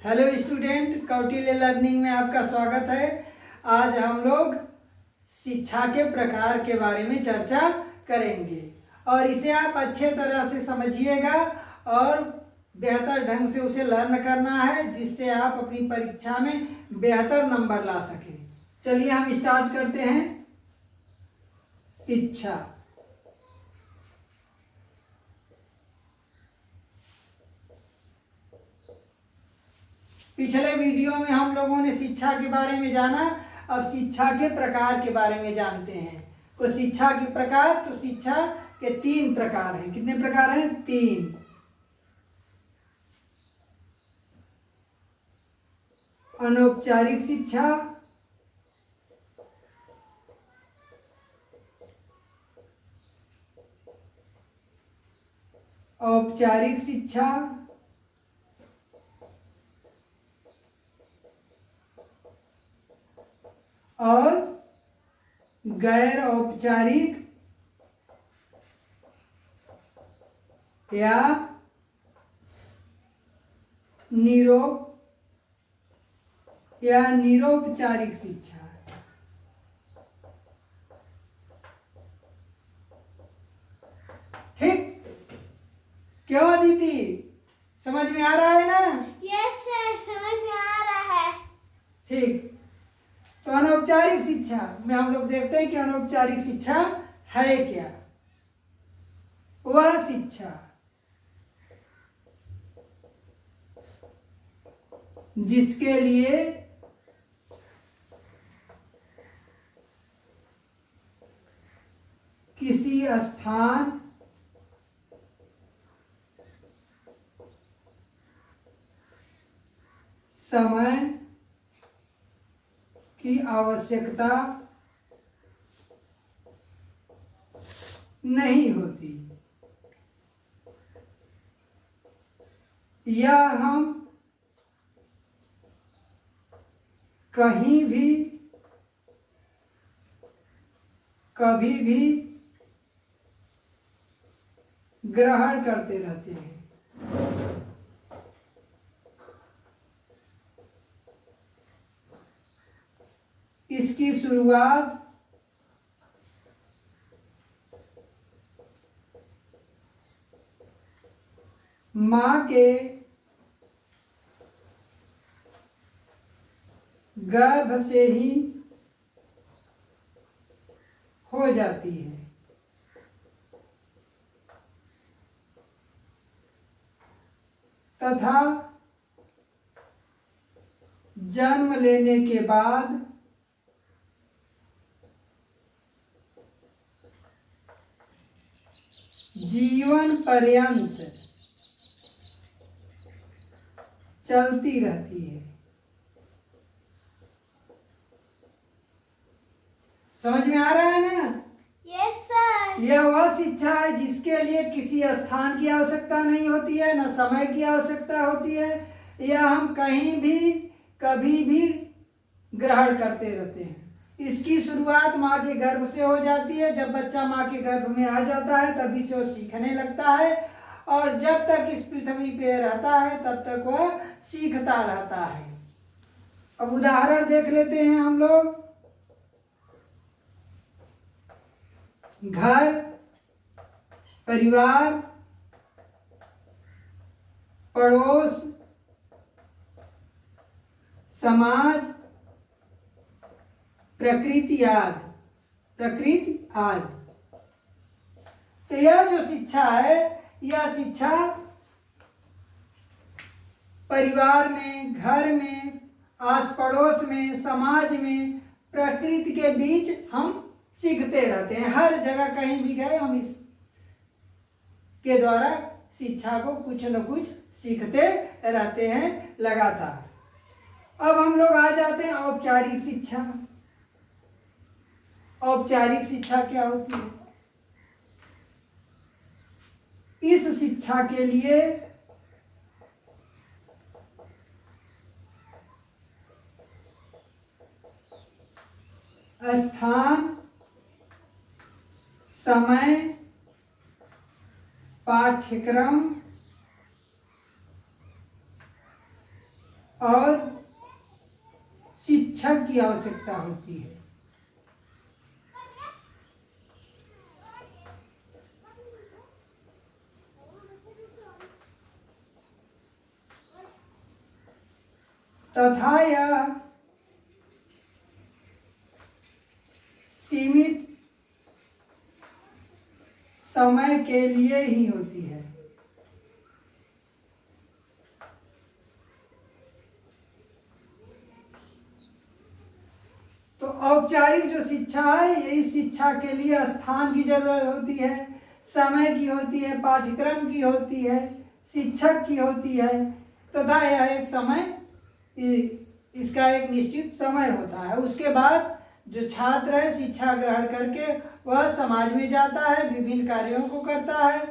Hello student, Kautilya learning में आपका स्वागत है। आज हम लोग शिक्षा के प्रकार के बारे में चर्चा करेंगे और इसे आप अच्छे तरह से समझिएगा और बेहतर ढंग से उसे लर्न करना है, जिससे आप अपनी परीक्षा में बेहतर नंबर ला सकें। चलिए हम स्टार्ट करते हैं। शिक्षा। पिछले वीडियो में हम लोगों ने शिक्षा के बारे में जाना, अब शिक्षा के प्रकार के बारे में जानते हैं। तो शिक्षा के प्रकार, तो शिक्षा के 3 प्रकार हैं। कितने प्रकार हैं? 3। अनौपचारिक शिक्षा, औपचारिक शिक्षा और गैर औपचारिक या निरौपचारिक शिक्षा। ठीक? क्यों अदिति, समझ में आ रहा है ना? यस सर, समझ में आ रहा है। ठीक। तो अनौपचारिक शिक्षा में हम लोग देखते हैं कि अनौपचारिक शिक्षा है क्या। वह शिक्षा जिसके लिए किसी स्थान, समय की आवश्यकता नहीं होती, या हम कहीं भी कभी भी ग्रहण करते रहते हैं। इसकी शुरुआत मां के गर्भ से ही हो जाती है। तथा जन्म लेने के बाद जीवन पर्यंत चलती रहती है। समझ में आ रहा है ना? Yes sir. यह वह शिक्षा है जिसके लिए किसी स्थान की आवश्यकता नहीं होती है, न समय की आवश्यकता होती है, या हम कहीं भी कभी भी ग्रहण करते रहते हैं। इसकी शुरुआत माँ के गर्भ से हो जाती है। जब बच्चा माँ के गर्भ में आ जाता है तभी से वो सीखने लगता है, और जब तक इस पृथ्वी पे रहता है तब तक वह सीखता रहता है। अब उदाहरण देख लेते हैं हम लोग। घर, परिवार, पड़ोस, समाज, प्रकृति आदि। तो यह जो शिक्षा है, यह शिक्षा परिवार में, घर में, आस पड़ोस में, समाज में, प्रकृति के बीच हम सीखते रहते हैं। हर जगह कहीं भी गए हम इस के द्वारा शिक्षा को कुछ न कुछ सीखते रहते हैं लगातार। अब हम लोग आ जाते हैं औपचारिक शिक्षा। औपचारिक शिक्षा क्या होती है? इस शिक्षा के लिए स्थान, समय, पाठ्यक्रम और शिक्षक की आवश्यकता होती है। तथा यह सीमित समय के लिए ही होती है। तो औपचारिक जो शिक्षा है यही शिक्षा के लिए स्थान की जरूरत होती है, समय की होती है, पाठ्यक्रम की होती है, शिक्षक की होती है, तथा यह एक समय, इसका एक निश्चित समय होता है। उसके बाद जो छात्र है शिक्षा ग्रहण करके वह समाज में जाता है, विभिन्न कार्यों को करता है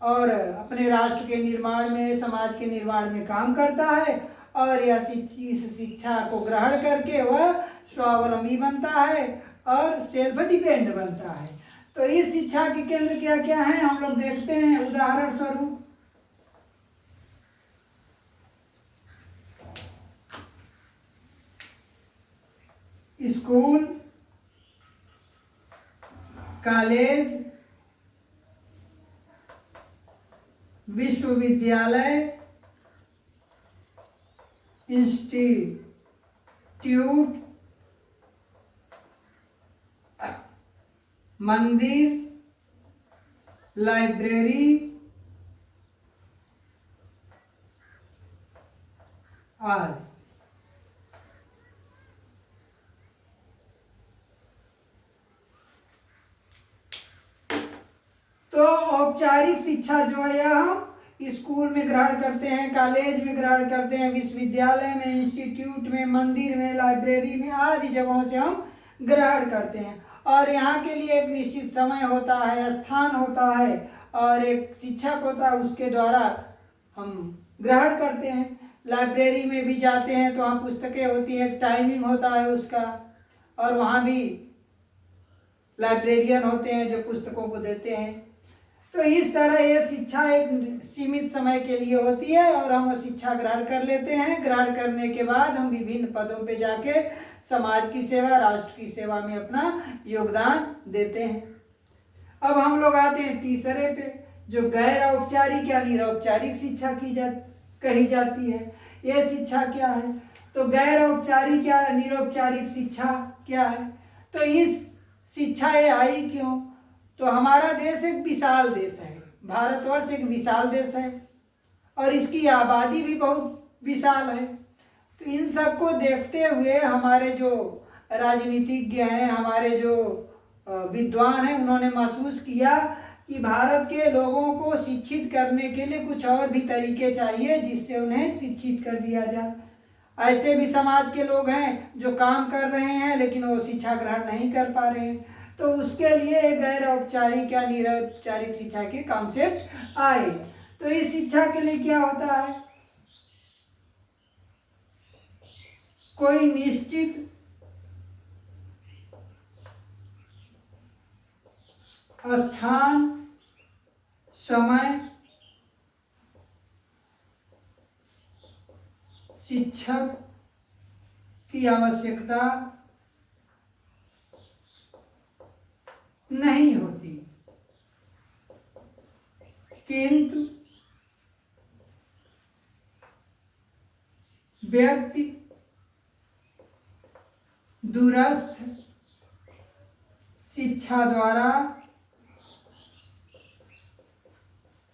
और अपने राष्ट्र के निर्माण में, समाज के निर्माण में काम करता है। और यह इस शिक्षा को ग्रहण करके वह स्वावलंबी बनता है और सेल्फ डिपेंड बनता है। तो इस शिक्षा के केंद्र क्या क्या हैं हम लोग देखते हैं। उदाहरण स्वरूप स्कूल, कॉलेज, विश्वविद्यालय, इंस्टीट्यूट, मंदिर, लाइब्रेरी आदि। तो औपचारिक शिक्षा जो है यह हम स्कूल में ग्रहण करते हैं, कॉलेज में ग्रहण करते हैं, विश्वविद्यालय में, इंस्टीट्यूट में, मंदिर में, लाइब्रेरी में आदि जगहों से हम ग्रहण करते हैं। और यहाँ के लिए एक निश्चित समय होता है, स्थान होता है और एक शिक्षक होता है, उसके द्वारा हम ग्रहण करते हैं। लाइब्रेरी में भी जाते हैं तो वहाँ पुस्तकें होती हैं, टाइमिंग होता है उसका, और वहाँ भी लाइब्रेरियन होते हैं जो पुस्तकों को देते हैं। तो इस तरह ये शिक्षा एक सीमित समय के लिए होती है और हम शिक्षा ग्रहण कर लेते हैं। ग्रहण करने के बाद हम विभिन्न पदों पे जाके समाज की सेवा, राष्ट्र की सेवा में अपना योगदान देते हैं। अब हम लोग आते हैं तीसरे पे, जो गैर औपचारिक या निरौपचारिक शिक्षा कही जाती है। यह शिक्षा क्या है? तो गैर औपचारिक या निरौपचारिक शिक्षा क्या है? तो इस शिक्षा ये आई क्यों? तो हमारा देश एक विशाल देश है, भारतवर्ष एक विशाल देश है और इसकी आबादी भी बहुत विशाल है। तो इन सबको देखते हुए हमारे जो राजनीतिज्ञ हैं, हमारे जो विद्वान हैं, उन्होंने महसूस किया कि भारत के लोगों को शिक्षित करने के लिए कुछ और भी तरीके चाहिए जिससे उन्हें शिक्षित कर दिया जाए। ऐसे भी समाज के लोग हैं जो काम कर रहे हैं लेकिन वो शिक्षा ग्रहण नहीं कर पा रहे हैं। तो उसके लिए गैर औपचारिक या निरौपचारिक शिक्षा के कॉन्सेप्ट आए। तो इस शिक्षा के लिए क्या होता है? कोई निश्चित स्थान, समय, शिक्षक की आवश्यकता नहीं होती, किंतु व्यक्ति दूरस्थ शिक्षा द्वारा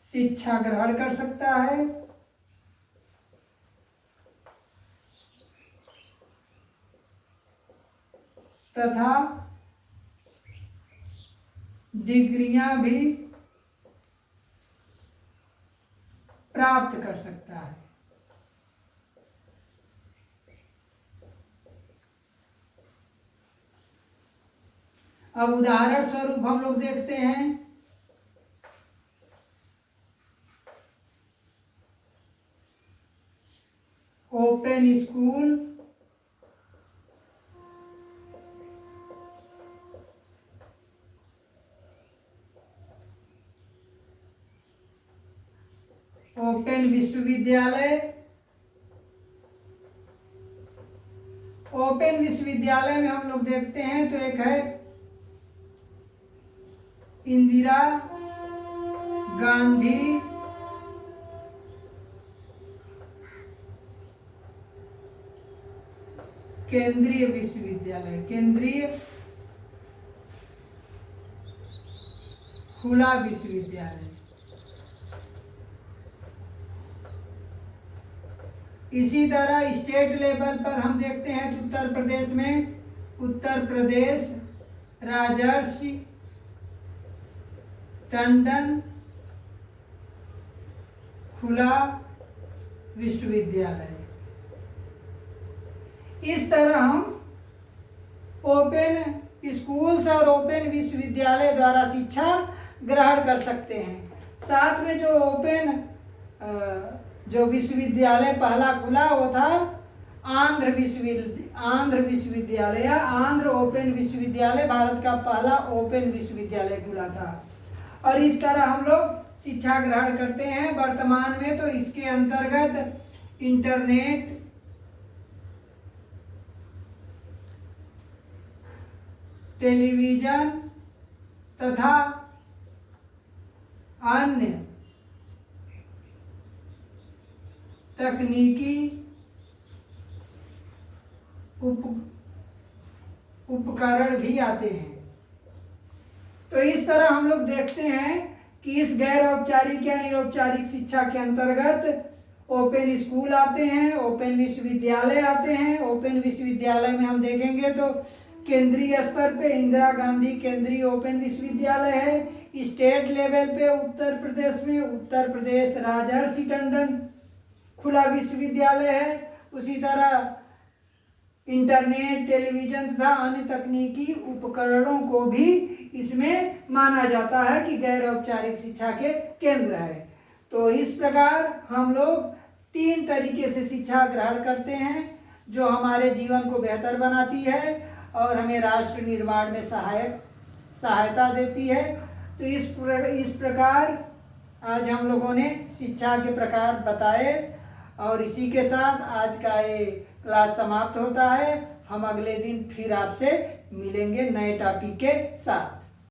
शिक्षा ग्रहण कर सकता है तथा डिग्रियां भी प्राप्त कर सकता है। अब उदाहरण स्वरूप हम लोग देखते हैं ओपन स्कूल, ओपन विश्वविद्यालय, ओपन विश्वविद्यालय में हम लोग देखते हैं तो एक है इंदिरा गांधी केंद्रीय विश्वविद्यालय, केंद्रीय खुला विश्वविद्यालय। इसी तरह स्टेट लेवल पर हम देखते हैं तो उत्तर प्रदेश में उत्तर प्रदेश राजर्षि टंडन खुला विश्वविद्यालय। इस तरह हम ओपन स्कूल्स और ओपन विश्वविद्यालय द्वारा शिक्षा ग्रहण कर सकते हैं। साथ में जो विश्वविद्यालय पहला खुला वो था आंध्र विश्वविद्यालय या आंध्र ओपन विश्वविद्यालय, भारत का पहला ओपन विश्वविद्यालय खुला था। और इस तरह हम लोग शिक्षा ग्रहण करते हैं। वर्तमान में तो इसके अंतर्गत इंटरनेट, टेलीविजन तथा अन्य तकनीकी उपकरण भी आते हैं। तो इस तरह हम लोग देखते हैं कि इस गैर औपचारिक या निरौपचारिक शिक्षा के अंतर्गत ओपन स्कूल आते हैं, ओपन विश्वविद्यालय आते हैं। ओपन विश्वविद्यालय में हम देखेंगे तो केंद्रीय स्तर पे इंदिरा गांधी केंद्रीय ओपन विश्वविद्यालय है। स्टेट लेवल पे उत्तर प्रदेश में उत्तर प्रदेश राजर्षि टंडन खुला विश्वविद्यालय है। उसी तरह इंटरनेट, टेलीविजन तथा अन्य तकनीकी उपकरणों को भी इसमें माना जाता है कि गैर औपचारिक शिक्षा के केंद्र है। तो इस प्रकार हम लोग 3 तरीके से शिक्षा ग्रहण करते हैं जो हमारे जीवन को बेहतर बनाती है और हमें राष्ट्र निर्माण में सहायता देती है। तो इस प्रकार आज हम लोगों ने शिक्षा के प्रकार बताए और इसी के साथ आज का ये क्लास समाप्त होता है। हम अगले दिन फिर आपसे मिलेंगे नए टॉपिक के साथ।